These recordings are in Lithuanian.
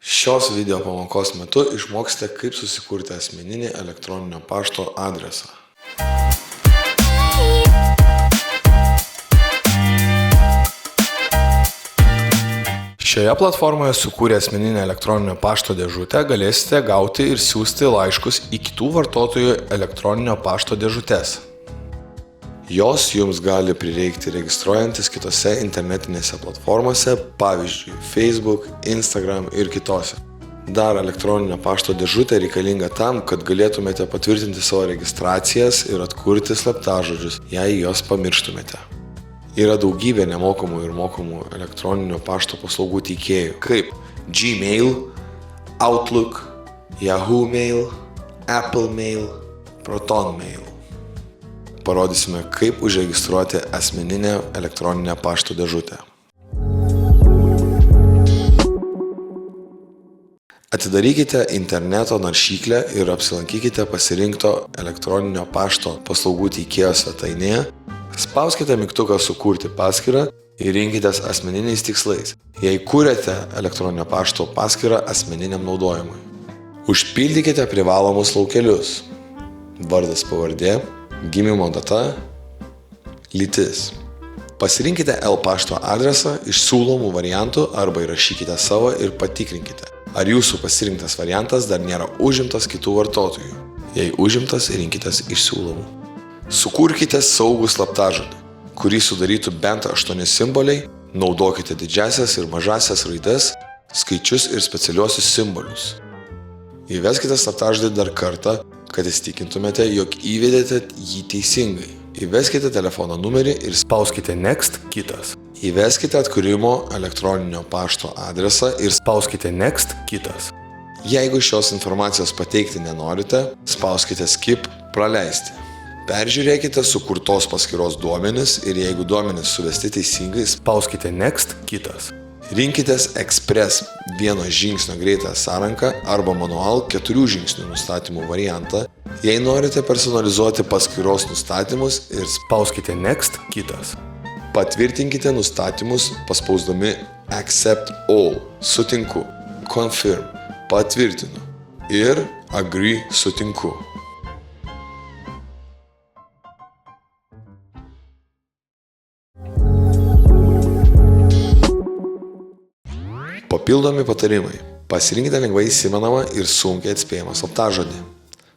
Šios video pamokos metu išmoksite, kaip susikurti asmeninį elektroninio pašto adresą. Šioje platformoje sukūrę asmeninę elektroninio pašto dėžutę galėsite gauti ir siųsti laiškus į kitų vartotojų elektroninio pašto dėžutes. Jos jums gali prireikti registruojantis kitose internetinėse platformose, pavyzdžiui, Facebook, Instagram ir kitose. Dar elektroninio pašto dėžutė reikalinga tam, kad galėtumėte patvirtinti savo registracijas ir atkurti slaptažodžius, jei juos pamirštumėte. Yra daugybė nemokamų ir mokamų elektroninio pašto paslaugų teikėjų, kaip Gmail, Outlook, Yahoo Mail, Apple Mail, Proton Mail. Parodysime, kaip užregistruoti asmeninę elektroninę pašto dėžutę. Atidarykite interneto naršyklę ir apsilankykite pasirinkto elektroninio pašto paslaugų teikėjo svetainėje. Spauskite mygtuką Sukurti paskyrą ir rinkitės asmeniniais tikslais, jei kuriate elektroninio pašto paskyrą asmeniniam naudojimui. Užpildykite privalomus laukelius: vardas, pavardė, gimimo data, lytis. Pasirinkite L-pašto adresą iš siūlomų variantų arba įrašykite savo ir patikrinkite, ar jūsų pasirinktas variantas dar nėra užimtas kitų vartotojų. Jei užimtas, rinkitės iš siūlomų. Sukurkite saugų slaptažodį, kurį sudarytų bent 8 simboliai. Naudokite didžiasias ir mažasias raides, skaičius ir specialiuosius simbolius. Įveskite slaptažodį dar kartą, kad įsitikintumėte, jog įvedėte jį teisingai. Įveskite telefono numerį ir spauskite Next, kitas. Įveskite atkūrimo elektroninio pašto adresą ir spauskite Next, kitas. Jeigu šios informacijos pateikti nenorite, spauskite Skip, praleisti. Peržiūrėkite sukurtos paskyros duomenis ir jeigu duomenis suvesti teisingai, spauskite Next, kitas. Rinkitės Express 1 žingsnio greitąją sąranką arba manual 4 žingsnių nustatymų variantą, jei norite personalizuoti paskyros nustatymus, ir spauskite Next, kitas. Patvirtinkite nustatymus paspausdami Accept All, sutinku, Confirm, patvirtinu ir Agree, sutinku. Papildomi patarimai. Pasirinkite lengvai įsimenamą ir sunkiai atspėjamą slaptažodį.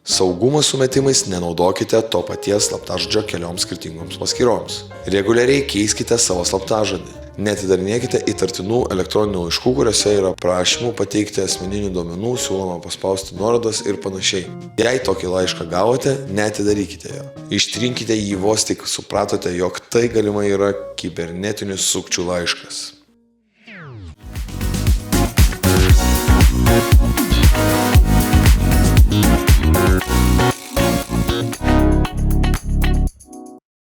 Saugumo sumetimais nenaudokite to paties slaptažodžio kelioms skirtingoms paskyroms. Reguliariai keiskite savo slaptažodį. Neatidarinėkite įtartinų elektroninių laiškų, kuriuose yra prašymų pateikti asmeninių duomenų, siūloma paspausti nuorodas ir panašiai. Jei tokį laišką gavote, neatidarykite jo. Ištrinkite jį vos tik supratote, jog tai galimai yra kibernetinių sukčių laiškas.